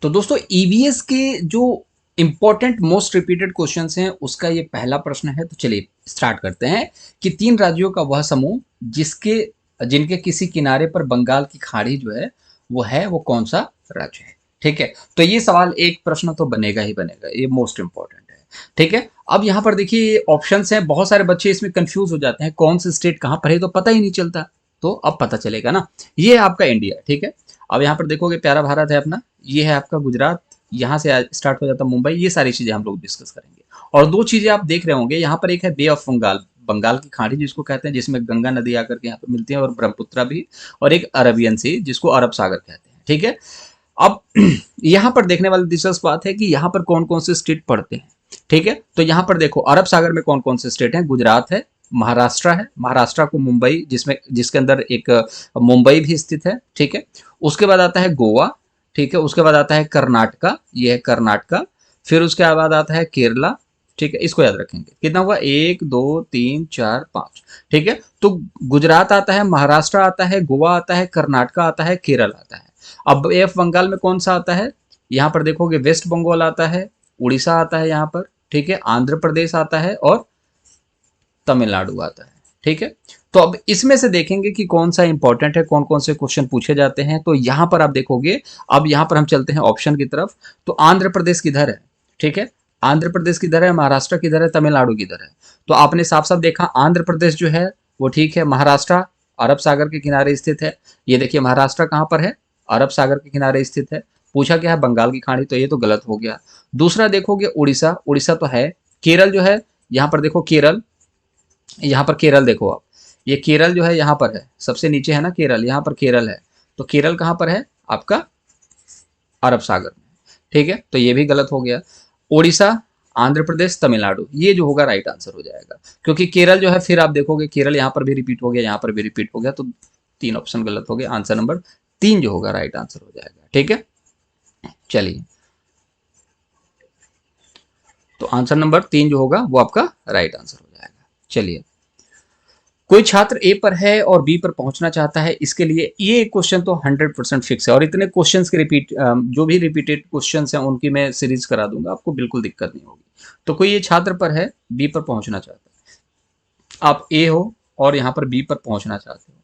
तो दोस्तों ईवीएस के जो इंपॉर्टेंट मोस्ट रिपीटेड क्वेश्चंस हैं उसका ये पहला प्रश्न है। तो चलिए स्टार्ट करते हैं कि तीन राज्यों का वह समूह जिसके जिनके किसी किनारे पर बंगाल की खाड़ी जो है वो कौन सा राज्य है। ठीक है, तो ये सवाल एक प्रश्न तो बनेगा ही बनेगा, ये मोस्ट इंपॉर्टेंट है। ठीक है, अब यहाँ पर देखिए ऑप्शंस हैं, बहुत सारे बच्चे इसमें कंफ्यूज हो जाते हैं कौन सी स्टेट कहाँ पर है, तो पता ही नहीं चलता। तो अब पता चलेगा ना, ये आपका इंडिया है। ठीक है, अब यहाँ पर देखोगे प्यारा भारत है अपना, ये है आपका गुजरात, यहाँ से स्टार्ट हो जाता है मुंबई। ये सारी चीजें हम लोग डिस्कस करेंगे। और दो चीजें आप देख रहे होंगे, यहाँ पर एक है बे ऑफ बंगाल, बंगाल की खाड़ी जिसको कहते हैं, जिसमें गंगा नदी आकर के यहाँ पर मिलती है और ब्रह्मपुत्रा भी, और एक अरबियन सी जिसको अरब सागर कहते हैं। ठीक है, अब यहाँ पर देखने वाली दिलचस्प बात है कि यहाँ पर कौन कौन से स्टेट पड़ते हैं। ठीक है, तो यहाँ पर देखो अरब सागर में कौन कौन से स्टेट हैं, गुजरात है, महाराष्ट्र है, महाराष्ट्र को मुंबई जिसमें जिसके अंदर एक मुंबई भी स्थित है। ठीक है, उसके बाद आता है गोवा। ठीक है, उसके बाद आता है कर्नाटका, ये है कर्नाटका। फिर उसके बाद आता है केरला। ठीक है, इसको याद रखेंगे। कितना हुआ, 1 2 3 4 5। ठीक है, तो गुजरात आता है, महाराष्ट्र आता है, गोवा आता है, कर्नाटका आता है, केरल आता है। अब एफ बंगाल में कौन सा आता है, यहाँ पर देखोगे वेस्ट बंगाल आता है, उड़ीसा आता है यहाँ पर। ठीक है, आंध्र प्रदेश आता है और तमिलनाडु आता है। ठीक है, तो अब इसमें से देखेंगे कि कौन सा इंपॉर्टेंट है, कौन कौन से क्वेश्चन पूछे जाते हैं। तो यहां पर आप देखोगे, अब यहां पर हम चलते हैं ऑप्शन की तरफ। तो आंध्र प्रदेश किधर है, ठीक है, आंध्र प्रदेश किधर है, महाराष्ट्र किधर है, तमिलनाडु किधर है। तो आपने साफ साफ देखा आंध्र प्रदेश जो है वो ठीक है, महाराष्ट्र अरब सागर के किनारे स्थित है। ये देखिए महाराष्ट्र कहां पर है, अरब सागर के किनारे स्थित है। पूछा क्या है, बंगाल की खाड़ी, तो ये तो गलत हो गया। दूसरा देखोगे उड़ीसा, उड़ीसा तो है। केरल जो है, यहाँ पर देखो केरल, यहाँ पर केरल देखो आप, ये केरल जो है यहाँ पर है, सबसे नीचे है ना केरल, यहाँ पर केरल है। तो केरल कहाँ पर है आपका, अरब सागर में। ठीक है, तो ये भी गलत हो गया। उड़ीसा, आंध्र प्रदेश, तमिलनाडु, ये जो होगा राइट आंसर हो जाएगा, क्योंकि केरल जो है, फिर आप देखोगे केरल यहाँ पर भी रिपीट हो गया, यहाँ पर भी रिपीट हो गया, तो तीन ऑप्शन गलत हो गए। आंसर नंबर 3 जो होगा राइट आंसर हो जाएगा। ठीक है, चलिए, तो आंसर नंबर 3 जो होगा वो आपका राइट आंसर हो जाएगा। चलिए, कोई छात्र ए पर है और बी पर पहुंचना चाहता है, इसके लिए ये क्वेश्चन तो 100% फिक्स है, और इतने क्वेश्चंस के रिपीट जो भी रिपीटेड क्वेश्चंस हैं उनकी मैं सीरीज करा दूंगा, आपको बिल्कुल दिक्कत नहीं होगी। तो कोई ये छात्र पर है, बी पर पहुंचना चाहता है, आप ए हो और यहाँ पर बी पर पहुंचना चाहते हो।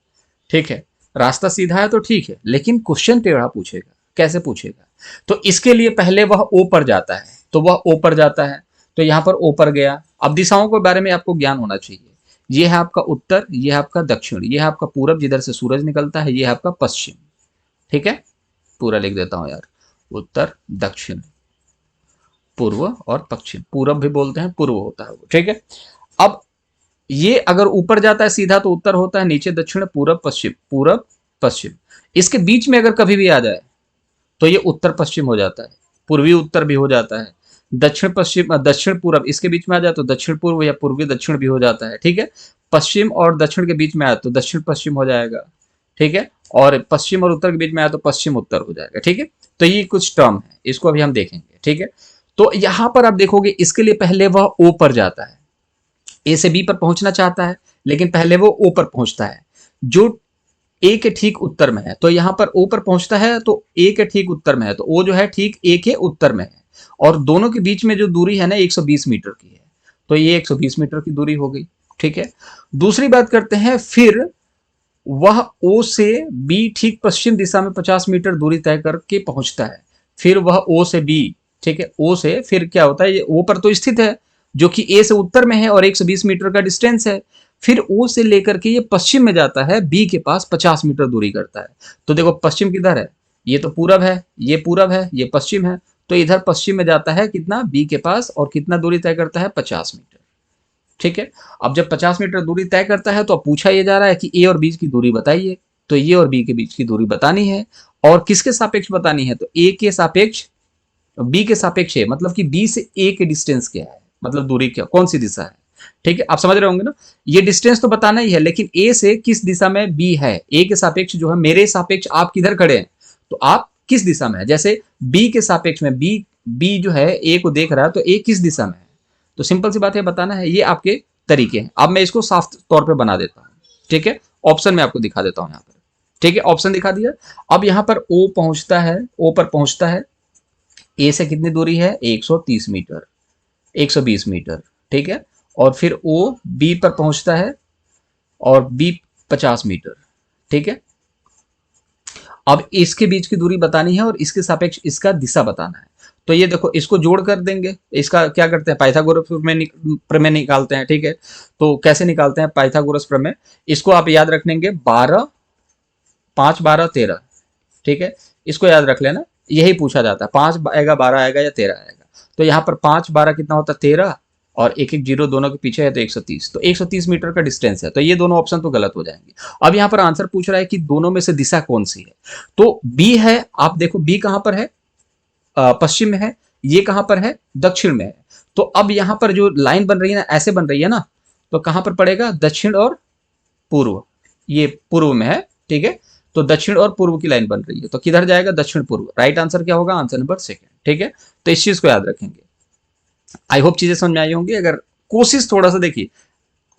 ठीक है, रास्ता सीधा है तो ठीक है, लेकिन क्वेश्चन टेढ़ा पूछेगा। कैसे पूछेगा, तो इसके लिए पहले वह ओ पर जाता है, तो वह ओ पर जाता है, तो यहाँ पर ओ पर गया। अब दिशाओं के बारे में आपको ज्ञान होना चाहिए। ये है आपका उत्तर, ये है आपका दक्षिण, ये है आपका पूरब जिधर से सूरज निकलता है, ये है आपका पश्चिम। ठीक है, पूरा लिख देता हूं यार, उत्तर, दक्षिण, पूर्व और पश्चिम। पूरब भी बोलते हैं, पूर्व होता है वो। ठीक है, अब ये अगर ऊपर जाता है सीधा तो उत्तर होता है, नीचे दक्षिण, पूरब पश्चिम, पूरब पश्चिम। इसके बीच में अगर कभी भी आ जाए तो ये उत्तर पश्चिम हो जाता है, पूर्वी उत्तर भी हो जाता है, दक्षिण पश्चिम, दक्षिण पूर्व इसके बीच में आ जाए तो दक्षिण पूर्व या पूर्वी दक्षिण भी हो जाता है। ठीक है, पश्चिम और दक्षिण के बीच में आया तो दक्षिण पश्चिम हो जाएगा। ठीक है, और पश्चिम और उत्तर के बीच में आया तो पश्चिम उत्तर हो जाएगा। ठीक है, तो ये कुछ टर्म है, इसको अभी हम देखेंगे। ठीक है, तो यहां पर आप देखोगे इसके लिए पहले वह ओ पर जाता है, ए से बी पर पहुंचना चाहता है, लेकिन पहले वो ओ पर पहुंचता है जो ए के ठीक उत्तर में है। तो यहां पर ओ पर पहुंचता है तो ए के ठीक उत्तर में है, तो ओ जो है ठीक ए के उत्तर में है, और दोनों के बीच में जो दूरी है ना 120 मीटर की है, तो ये 120 मीटर की दूरी हो गई। ठीक है, दूसरी बात करते हैं, फिर वह ओ से बी ठीक पश्चिम दिशा में 50 मीटर दूरी तय करके पहुंचता है। फिर वह ओ से बी, ठीक है, ओ से फिर क्या होता है, ये ओ पर तो स्थित है जो कि ए से उत्तर में है और 120 मीटर का डिस्टेंस है। फिर ओ से लेकर के ये पश्चिम में जाता है, बी के पास 50 मीटर दूरी करता है। तो देखो पश्चिम किधर है, ये तो पूरब है, ये पूरब है, ये पश्चिम है, तो इधर पश्चिम में जाता है कितना, बी के पास, और कितना दूरी तय करता है, 50 मीटर। ठीक है, अब जब 50 मीटर दूरी तय करता है तो अब पूछा ये जा रहा है कि ए और बी की दूरी बताइए, तो ये और बी के बीच की दूरी बतानी है, और किसके सापेक्ष बतानी है, तो ए के सापेक्ष, बी के सापेक्ष है, मतलब कि बी से ए के डिस्टेंस क्या है, मतलब दूरी क्या, कौन सी दिशा है। ठीक है, आप समझ रहे होंगे ना, ये डिस्टेंस तो बताना ही है, लेकिन ए से किस दिशा में बी है, ए के सापेक्ष जो है, मेरे सापेक्ष आप किधर खड़े हैं, तो आप किस दिशा में है। जैसे बी के सापेक्ष में बी जो है ए को देख रहा है, तो ए किस दिशा में है, तो सिंपल सी बात है बताना है। ये आपके तरीके हैं। अब मैं इसको साफ तौर पे बना देता हूं। ठीक है, ऑप्शन में आपको दिखा देता हूं यहाँ पर। ठीक है, ऑप्शन दिखा दिया। अब यहाँ पर ओ पहुंचता है, ओ पर पहुंचता है, ए से कितनी दूरी है 130 मीटर, 120 मीटर, ठीक है। और फिर ओ बी पर पहुंचता है और बी 50 मीटर, ठीक है। अब इसके बीच की दूरी बतानी है और इसके सापेक्ष इसका दिशा बताना है। तो ये देखो इसको जोड़ कर देंगे, इसका क्या करते हैं पाइथागोरस प्रमेय निकालते हैं, ठीक है। तो कैसे निकालते हैं पाइथागोरस प्रमेय, इसको आप याद रखेंगे 12 5 12 13, ठीक है। इसको याद रख लेना, यही पूछा जाता है 5 आएगा 12 आएगा या 13 आएगा। तो यहाँ पर 5 12 कितना होता है 13 और एक एक जीरो दोनों के पीछे है तो 130, तो 130 मीटर का डिस्टेंस है। तो ये दोनों ऑप्शन तो गलत हो जाएंगे। अब यहाँ पर आंसर पूछ रहा है कि दोनों में से दिशा कौन सी है, तो बी है। आप देखो बी कहां पर है, पश्चिम में है, ये कहां पर है दक्षिण में है। तो अब यहां पर जो लाइन बन रही है ना ऐसे बन रही है ना, तो कहां पर पड़ेगा दक्षिण और पूर्व, ये पूर्व में है, ठीक है। तो दक्षिण और पूर्व की लाइन बन रही है, तो किधर जाएगा दक्षिण पूर्व। राइट आंसर क्या होगा, आंसर नंबर सेकंड, ठीक है। तो इस चीज को याद रखेंगे। आई होप चीजें समझ में आई होंगी। अगर कोशिश थोड़ा सा देखिए,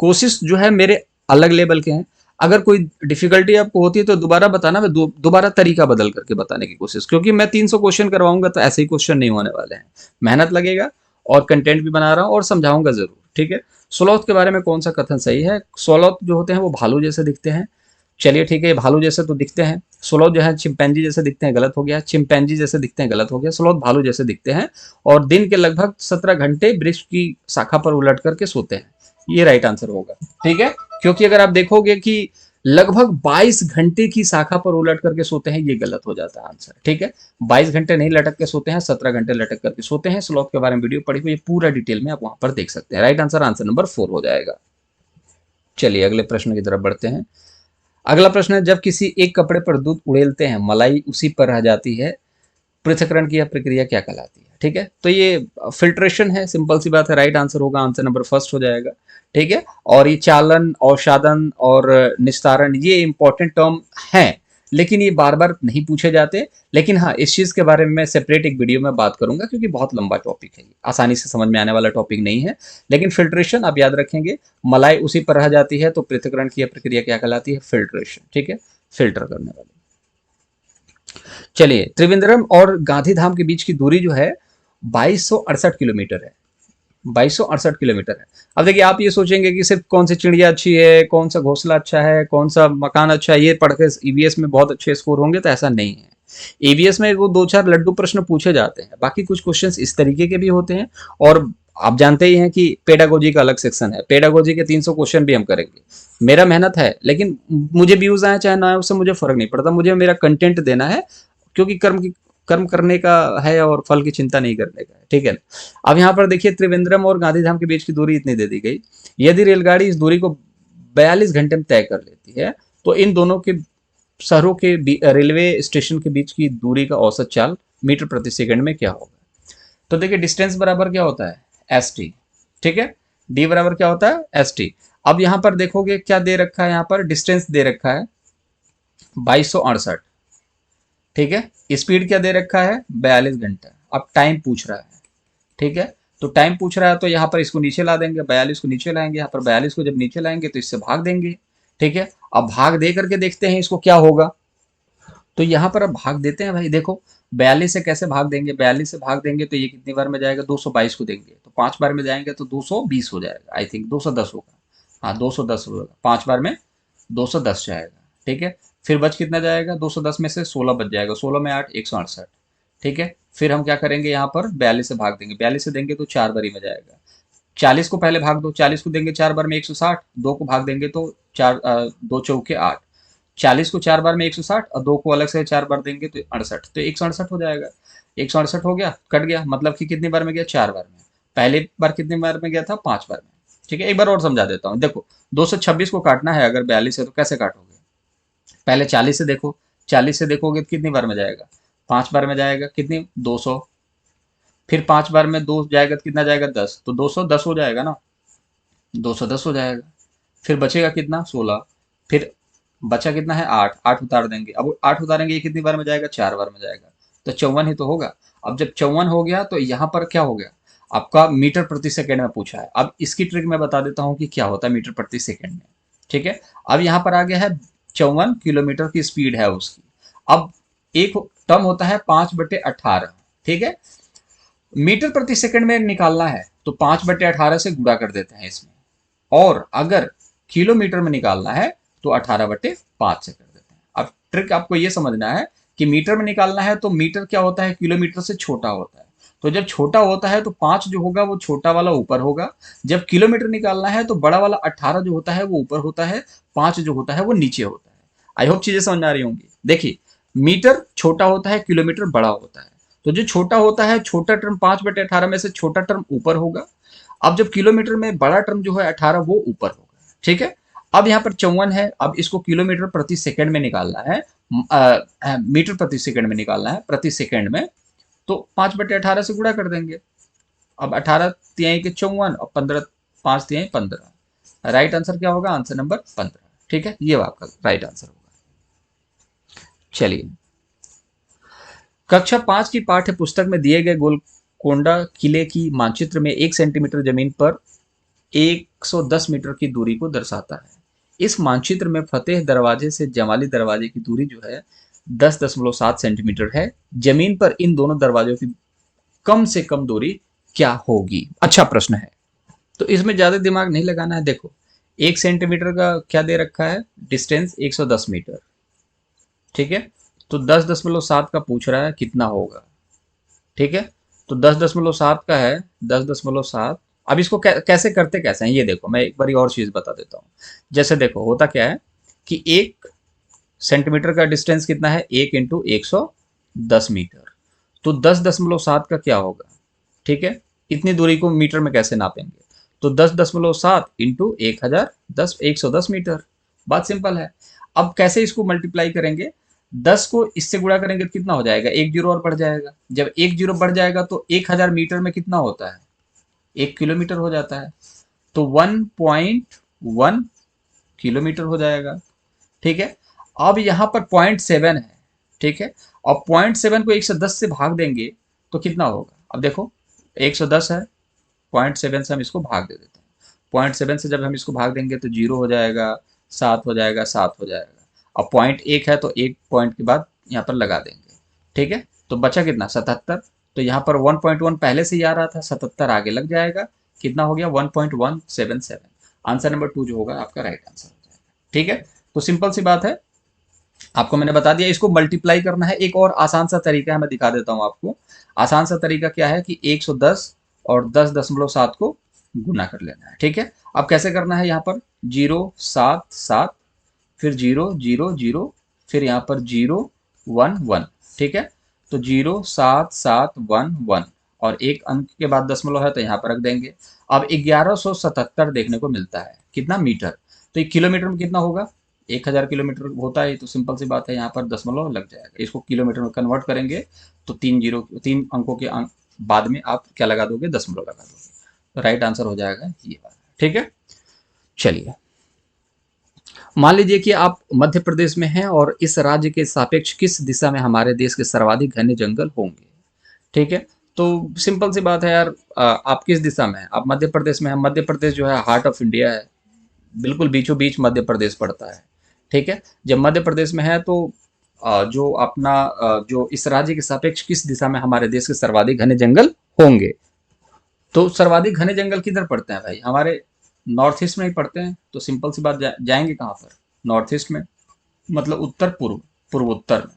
कोशिश जो है मेरे अलग लेवल के हैं, अगर कोई डिफिकल्टी आपको होती है तो दोबारा बताना, मैं दोबारा तरीका बदल करके बताने की कोशिश, क्योंकि मैं 300 क्वेश्चन करवाऊंगा तो ऐसे ही क्वेश्चन नहीं होने वाले हैं। मेहनत लगेगा और कंटेंट भी बना रहा हूं और समझाऊंगा जरूर, ठीक है। स्लोथ के बारे में कौन सा कथन सही है, स्लोथ जो होते हैं वो भालू जैसे दिखते हैं। चलिए ठीक है, भालू जैसे तो दिखते हैं। स्लोथ जो है चिंपैंजी जैसे दिखते हैं, गलत हो गया। चिंपैंजी जैसे दिखते हैं, गलत हो गया। स्लोथ भालू जैसे दिखते हैं और दिन के लगभग 17 घंटे वृक्ष की शाखा पर उलट करके सोते हैं, ये राइट आंसर होगा, ठीक है। क्योंकि अगर आप देखोगे कि लगभग 22 घंटे की शाखा पर उलट करके सोते हैं, ये गलत हो जाता है आंसर, ठीक है। 22 घंटे नहीं लटक के सोते हैं, 17 घंटे लटक करके सोते हैं। स्लोथ के बारे में वीडियो पढ़ी हुई पूरा डिटेल में आप वहां पर देख सकते हैं। राइट आंसर आंसर नंबर 4 हो जाएगा। चलिए अगले प्रश्न की तरफ बढ़ते हैं। अगला प्रश्न है, जब किसी एक कपड़े पर दूध उड़ेलते हैं मलाई उसी पर रह जाती है, पृथक्करण की यह प्रक्रिया क्या कहलाती है, ठीक है। तो ये फिल्ट्रेशन है, सिंपल सी बात है। राइट आंसर होगा आंसर नंबर फर्स्ट हो जाएगा, ठीक है। और ये चालन, औषाधन और निस्तारण ये इंपॉर्टेंट टर्म हैं, लेकिन ये बार बार नहीं पूछे जाते। लेकिन हाँ, इस चीज के बारे में मैं सेपरेट एक वीडियो में बात करूंगा, क्योंकि बहुत लंबा टॉपिक है, आसानी से समझ में आने वाला टॉपिक नहीं है। लेकिन फिल्ट्रेशन आप याद रखेंगे, मलाई उसी पर रह जाती है तो पृथक्करण की प्रक्रिया क्या कहलाती है, फिल्ट्रेशन, ठीक है, फिल्टर करने वाली। चलिए, त्रिवेंद्रम और गांधीधाम के बीच की दूरी जो है 2268 किलोमीटर है, 2268 किलोमीटर है। अब देखिए आप ये सोचेंगे कि सिर्फ कौन सी चिड़िया अच्छी है, कौन सा घोंसला अच्छा है, कौन सा मकान अच्छा है, ये पढ़ के ईवीएस में बहुत अच्छे स्कोर होंगे, तो ऐसा नहीं है। ईवीएस में वो 2-4 लड्डू प्रश्न पूछे जाते हैं, बाकी कुछ क्वेश्चंस इस तरीके के भी होते हैं। और आप जानते ही हैं कि पेडागोजी का अलग सेक्शन है, पेडागोजी के 300 क्वेश्चन भी हम करेंगे। मेरा मेहनत है, लेकिन मुझे व्यूज आए चाहे ना आए उससे मुझे फर्क नहीं पड़ता, मुझे मेरा कंटेंट देना है, क्योंकि कर्म करने का है और फल की चिंता नहीं करने का है, ठीक है। अब यहाँ पर देखिए, त्रिवेंद्रम और गांधीधाम के बीच की दूरी इतनी दे दी गई। यदि रेलगाड़ी इस दूरी को 42 घंटे में तय कर लेती है, तो इन दोनों के शहरों के रेलवे स्टेशन के बीच की दूरी का औसत चाल मीटर प्रति सेकंड में क्या होगा। तो देखिए डिस्टेंस बराबर क्या होता है, एस टी, ठीक है। डी बराबर क्या होता है, एस टी। अब यहाँ पर देखोगे क्या दे रखा है, यहाँ पर डिस्टेंस दे रखा है 2268, ठीक है। स्पीड क्या दे रखा है 42 घंटा। अब टाइम पूछ रहा है, ठीक है। तो टाइम पूछ रहा है तो यहाँ पर इसको नीचे ला देंगे, 42 को नीचे लाएंगे, यहाँ पर 42 को जब नीचे लाएंगे तो इससे भाग देंगे, ठीक है। अब भाग दे करके देखते हैं इसको क्या होगा। तो यहाँ पर अब भाग देते हैं भाई, देखो 42 से कैसे भाग देंगे, 42 से भाग देंगे तो ये कितनी बार में जाएगा, 222 को देंगे तो 5 बार में जाएंगे तो 220 हो जाएगा, आई थिंक 210 होगा, हाँ 210 होगा, 5 बार में 210 जाएगा, ठीक है। फिर बच कितना जाएगा, 210 में से 16 बच जाएगा, 16 में 8 168, ठीक है। फिर हम क्या करेंगे, यहाँ पर 42 से भाग देंगे, 42 से देंगे तो 4 बारी में जाएगा। 40 को पहले भाग दो, 40 को देंगे 4 बार में 160, 2 को भाग देंगे तो 2 चौके 8, 40 को 4 बार में 160 और 2 को अलग से 4 बार देंगे तो 68, तो 168 हो जाएगा। 168 हो गया, कट गया, मतलब कि कितनी बार में गया, 4 बार में। पहले बार कितनी बार में गया था, 5 बार में, ठीक है। एक बार और समझा देता हूँ, देखो 226 को काटना है अगर 42 है तो कैसे काटोगे, पहले 40 से देखो, 40 से देखोगे तो कितनी बार में जाएगा, 5 बार में जाएगा, कितनी 200, फिर 5 बार में 2 जाएगा तो कितना जाएगा 10, तो 210 हो जाएगा ना, 210 हो जाएगा। फिर बचेगा कितना 16, फिर बचा कितना है 8, 8 उतार देंगे, अब 8 उतारेंगे ये कितनी बार में जाएगा, 4 बार में जाएगा, तो 54 ही तो होगा। अब जब 54 हो गया तो यहाँ पर क्या हो गया, आपका मीटर प्रति सेकेंड में पूछा है। अब इसकी ट्रिक मैं बता देता हूँ कि क्या होता है मीटर प्रति सेकेंड में, ठीक है। अब यहाँ पर आ गया है 54 किलोमीटर की स्पीड है उसकी। अब एक टर्म होता है 5/18, ठीक है। मीटर प्रति सेकंड में निकालना है तो 5/18 से गुणा कर देते हैं इसमें, और अगर किलोमीटर में निकालना है तो 18/5 से कर देते हैं। अब ट्रिक आपको ये समझना है कि मीटर में निकालना है तो मीटर क्या होता है, किलोमीटर से छोटा होता है, तो जब छोटा होता है तो 5 जो होगा वो छोटा वाला ऊपर होगा, जब किलोमीटर निकालना है तो बड़ा वाला 18 जो होता है वो ऊपर होता है, 5 जो होता है वो नीचे होता है। आई होप चीजें समझ में आ रही होंगी। देखिए, मीटर छोटा होता है, किलोमीटर बड़ा होता है, तो जो छोटा होता है, छोटा टर्म 5/18 में से छोटा टर्म ऊपर होगा। अब जब किलोमीटर में बड़ा टर्म जो है 18 वो ऊपर होगा, ठीक है। अब यहाँ पर 54 है, अब इसको किलोमीटर प्रति सेकंड में निकालना है, मीटर प्रति सेकंड में निकालना है, प्रति सेकंड में, तो 5/18 से गुणा कर देंगे। अब 18 तिहाई के 54 और 15 5 तिहाई 15, राइट आंसर क्या होगा, आंसर नंबर 15, ठीक है, ये आपका राइट आंसर होगा। चलिए, कक्षा 5 की पाठ्य पुस्तक में दिए गए गोलकोंडा किले की मानचित्र में 1 सेंटीमीटर जमीन पर 110 मीटर की दूरी को दर्शाता है। इस मानचित्र में फतेह दरवाजे से जमाली दरवाजे की दूरी जो है 10.7 सेंटीमीटर है। जमीन पर इन दोनों दरवाजों की कम से कम दूरी क्या होगी? अच्छा प्रश्न है, तो इसमें ज्यादा दिमाग नहीं लगाना है। देखो, 1 सेंटीमीटर का क्या दे रखा है, डिस्टेंस 110 मीटर, ठीक है, तो 10.7 का पूछ रहा है कितना होगा, ठीक है, तो 10.7 का है 10.7। अब इसको कैसे करते कैसे हैं ये देखो, मैं एक बारी और चीज बता देता हूँ। जैसे देखो, होता क्या है कि 1 सेंटीमीटर का डिस्टेंस कितना है, 1 इंटू 110 मीटर, तो 10.7 का क्या होगा, ठीक है, इतनी दूरी को मीटर में कैसे नापेंगे, तो 10.7 इंटू 1,10 मीटर, बात सिंपल है। अब कैसे इसको मल्टीप्लाई करेंगे, 10 को इससे गुणा करेंगे तो कितना हो जाएगा, 1 जीरो और बढ़ जाएगा, जब 1 जीरो बढ़ जाएगा तो 1000 मीटर में कितना होता है, 1 किलोमीटर हो जाता है, तो 1.1 किलोमीटर हो जाएगा, ठीक है। अब यहाँ पर 0.7 है, ठीक है, और 0.7 को 110 से भाग देंगे तो कितना होगा, अब देखो 110 है, 0.7 से हम इसको भाग दे देते हैं, 0.7 से जब हम इसको भाग देंगे तो 0 हो जाएगा, 7 हो जाएगा, 7 हो जाएगा, अब 0.1 है तो 1 पॉइंट के बाद यहाँ पर लगा देंगे, ठीक है, तो बचा कितना, 77, तो यहाँ पर 1.1 पहले से ही आ रहा था, 77 आगे लग जाएगा, कितना हो गया 1.177, आंसर नंबर 2 जो होगा आपका राइट आंसर हो जाएगा, ठीक है। तो सिंपल सी बात है, आपको मैंने बता दिया, इसको मल्टीप्लाई करना है। एक और आसान सा तरीका है, मैं दिखा देता हूं आपको। आसान सा तरीका क्या है कि 110 और 10.7 को गुना कर लेना है, ठीक है। अब कैसे करना है, यहाँ पर 077, फिर 000, फिर यहाँ पर 011, ठीक है, तो 07711 और एक अंक के बाद दशमलव है तो यहाँ पर रख देंगे। अब 1177 देखने को मिलता है, कितना मीटर, तो एक किलोमीटर में कितना होगा, 1000 किलोमीटर होता है, तो सिंपल सी बात है यहाँ पर दशमलव लग जाएगा, इसको किलोमीटर में कन्वर्ट करेंगे तो 3 अंकों के बाद में आप क्या लगा दोगे, दशमलव लगा दोगे, तो राइट आंसर हो जाएगा ये वाला, ठीक है। चलिए, मान लीजिए कि आप मध्य प्रदेश में हैं और इस राज्य के सापेक्ष किस दिशा में हमारे देश के सर्वाधिक घने जंगल होंगे, ठीक है। तो सिंपल सी बात है यार, आप किस दिशा में हैं, आप मध्य प्रदेश में हैं, मध्य प्रदेश जो है हार्ट ऑफ इंडिया है, बिल्कुल बीचों बीच मध्य प्रदेश पड़ता है, ठीक है। जब मध्य प्रदेश में है तो जो अपना जो इस राज्य के सापेक्ष किस दिशा में हमारे देश के सर्वाधिक घने जंगल होंगे, तो सर्वाधिक घने जंगल किधर पड़ते हैं भाई, हमारे नॉर्थ ईस्ट में ही पड़ते हैं, तो सिंपल सी बात, जाएंगे कहाँ पर, नॉर्थ ईस्ट में, मतलब उत्तर पूर्व, पूर्व उत्तर में,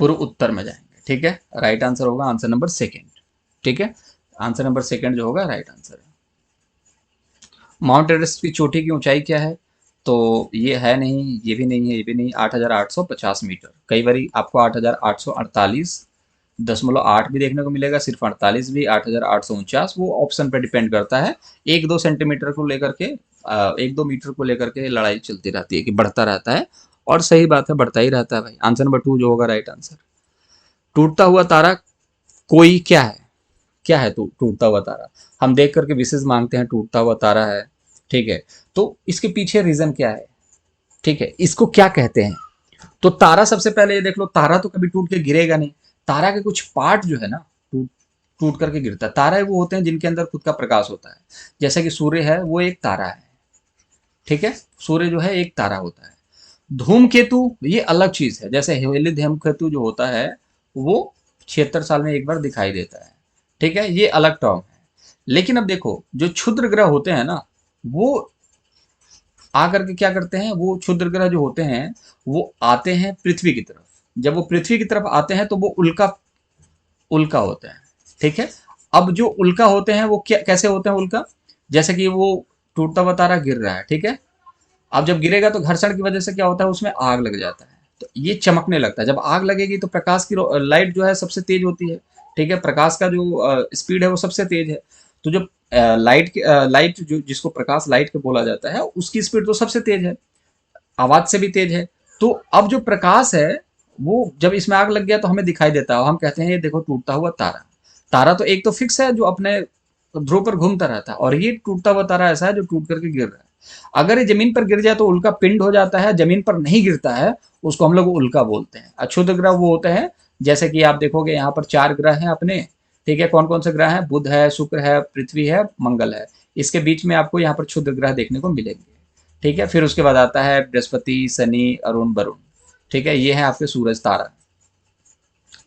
पूर्व उत्तर में जाएंगे, ठीक है, राइट आंसर होगा आंसर नंबर सेकेंड, ठीक है, आंसर नंबर सेकेंड जो होगा राइट आंसर है। माउंट एवरेस्ट की चोटी की ऊंचाई क्या है, तो ये है नहीं, ये भी नहीं है, ये भी नहीं, 8,850 मीटर, कई बार आपको 8,848.8 भी देखने को मिलेगा, सिर्फ 48 भी, 8,849, वो ऑप्शन पर डिपेंड करता है, 1-2 सेंटीमीटर को लेकर के 1-2 मीटर को लेकर के लड़ाई चलती रहती है कि बढ़ता रहता है, और सही बात है, बढ़ता ही रहता है भाई, आंसर नंबर 2 जो होगा राइट आंसर। टूटता हुआ तारा कोई क्या है, क्या है टूटता हुआ तारा, हम देख करके विशेष मांगते हैं टूटता हुआ तारा है, ठीक है, तो इसके पीछे रीजन क्या है, ठीक है, इसको क्या कहते हैं, तो तारा सबसे पहले ये देख लो, तारा तो कभी टूट के गिरेगा नहीं, तारा के कुछ पार्ट जो है ना टूट टूट करके गिरता है, तारा वो होते हैं जिनके अंदर खुद का प्रकाश होता है, जैसे कि सूर्य है वो एक तारा है, ठीक है, सूर्य जो है एक तारा होता है। धूमकेतु ये अलग चीज है, जैसे हेलियम धूमकेतु जो होता है वो 76 साल में एक बार दिखाई देता है। ठीक है, ये अलग टर्म है। लेकिन अब देखो, जो क्षुद्र ग्रह होते हैं ना, वो आकर के क्या करते हैं, वो क्षुद्र ग्रह जो होते हैं वो आते हैं पृथ्वी की तरफ। जब वो पृथ्वी की तरफ आते हैं तो वो उल्का उल्का होते हैं। ठीक है, अब जो उल्का होते हैं वो क्या कैसे होते हैं उल्का, जैसे कि वो टूटता हुआ तारा गिर रहा है। ठीक है, अब जब गिरेगा तो घर्षण की वजह से क्या होता है, उसमें आग लग जाता है, तो ये चमकने लगता है। जब आग लगेगी तो प्रकाश की लाइट जो है सबसे तेज होती है। ठीक है, प्रकाश का जो स्पीड है वो सबसे तेज है। तो जो लाइट जो जिसको प्रकाश लाइट के बोला जाता है, उसकी स्पीड तो सबसे तेज है, आवाज से भी तेज है। तो अब जो प्रकाश है वो जब इसमें आग लग गया तो हमें दिखाई देता है, हम कहते हैं ये देखो टूटता हुआ तारा। तारा तो एक तो फिक्स है जो अपने ध्रुव पर घूमता रहता है, और ये टूटता हुआ तारा ऐसा है जो टूट करके गिर रहा है। अगर ये जमीन पर गिर जाए तो उल्का पिंड हो जाता है, जमीन पर नहीं गिरता है उसको हम लोग उल्का बोलते हैं। अक्षुद्ध ग्रह वो होते हैं, जैसे कि आप देखोगे यहाँ पर 4 ग्रह हैं अपने। ठीक है, कौन कौन से ग्रह हैं, बुध है, शुक्र है, पृथ्वी है, मंगल है। इसके बीच में आपको यहाँ पर क्षुद्र ग्रह देखने को मिलेंगे। ठीक है, फिर उसके बाद आता है बृहस्पति, शनि, अरुण, वरुण। ठीक है, ये है आपके सूरज, तारा।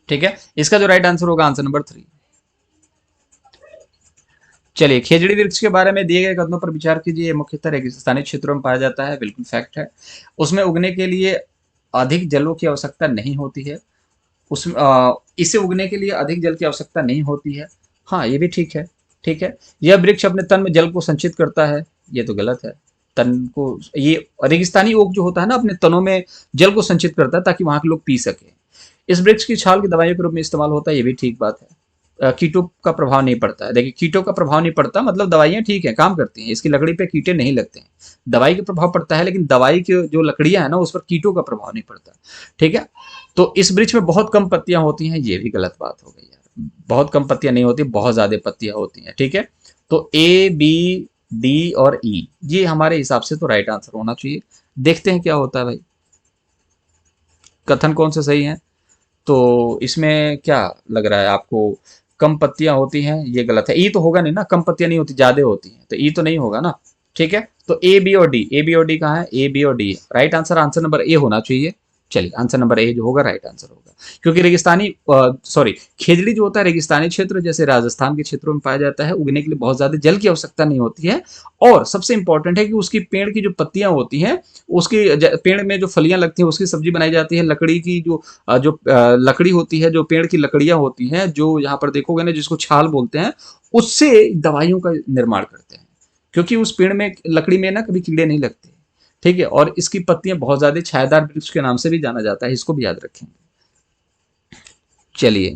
ठीक है, इसका जो राइट आंसर होगा आंसर नंबर 3। चलिए, खेजड़ी वृक्ष के बारे में दिए गए कथनों पर विचार कीजिए। मुख्यतः रेगिस्तानी क्षेत्रों में पाया जाता है, बिल्कुल फैक्ट है। उसमें उगने के लिए अधिक जलों की आवश्यकता नहीं होती है। इसे उगने के लिए अधिक जल की आवश्यकता नहीं होती है। हाँ, ये भी ठीक है। ठीक है, यह वृक्ष अपने तन में जल को संचित करता है। ये तो गलत है। तन को, ये रेगिस्तानी ओक जो होता है ना, अपने तनों में जल को संचित करता है ताकि वहां के लोग पी सके। इस वृक्ष की छाल की दवाइयों के रूप में इस्तेमाल होता है। ये भी ठीक बात है। कीटों का प्रभाव नहीं पड़ता है। देखिए, कीटों का प्रभाव नहीं पड़ता मतलब दवाइयाँ ठीक है, काम करती हैं, इसकी लकड़ी पे कीटे नहीं लगते हैं। दवाई का प्रभाव पड़ता है, लेकिन दवाई की जो लकड़ियां है ना उस पर कीटों का प्रभाव नहीं पड़ता। ठीक है, तो इस वृक्ष में बहुत कम पत्तियां होती हैं। ये भी गलत बात हो गई यार, बहुत कम पत्तियां नहीं होती, बहुत ज्यादा पत्तियां होती हैं। ठीक है, तो ए, बी, डी और ई ये हमारे हिसाब से तो राइट आंसर होना चाहिए। देखते हैं क्या होता है भाई, कथन कौन से सही है। तो इसमें क्या लग रहा है आपको, कम पत्तियां होती हैं, ये गलत है। ई तो होगा नहीं ना, कम पत्तियां नहीं होती, ज्यादा होती हैं, तो ई तो नहीं होगा ना। ठीक है, तो ए, बी और डी, ए, बी और डी कहाँ है, ए, बी और D right answer, answer number A होना चाहिए। चलिए, आंसर नंबर ए जो होगा राइट आंसर होगा, क्योंकि रेगिस्तानी सॉरी खेजड़ी जो होता है रेगिस्तानी क्षेत्र जैसे राजस्थान के क्षेत्रों में पाया जाता है। उगने के लिए बहुत ज्यादा जल की आवश्यकता नहीं होती है, और सबसे इंपॉर्टेंट है कि उसकी पेड़ की जो पत्तियां होती हैं, उसकी पेड़ में जो फलियां लगती हैं उसकी सब्जी बनाई जाती है। लकड़ी की लकड़ी होती है, जो पेड़ की लकड़ियां होती हैं, जो यहाँ पर देखोगे ना जिसको छाल बोलते हैं, उससे दवाइयों का निर्माण करते हैं, क्योंकि उस पेड़ में लकड़ी में ना कभी कीड़े नहीं लगते। ठीक है, और इसकी पत्तियां बहुत ज्यादा छायादार वृक्ष के नाम से भी जाना जाता है, इसको भी याद रखेंगे। चलिए,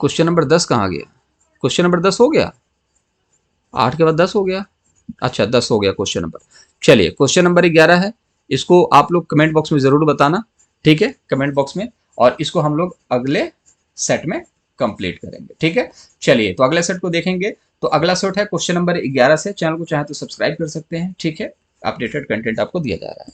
क्वेश्चन नंबर 10 कहाँ गया, क्वेश्चन नंबर 10 हो गया, 8 के बाद 10 हो गया। अच्छा, 10 हो गया क्वेश्चन नंबर। चलिए, क्वेश्चन नंबर 11 है, इसको आप लोग कमेंट बॉक्स में जरूर बताना। ठीक है, कमेंट बॉक्स में, और इसको हम लोग अगले सेट में कंप्लीट करेंगे। ठीक है, चलिए, तो अगले सेट को देखेंगे। तो अगला सेट है क्वेश्चन नंबर 11 से। चैनल को चाहे तो सब्सक्राइब कर सकते हैं। ठीक है, अपडेटेड कंटेंट आपको दिया जा रहा है।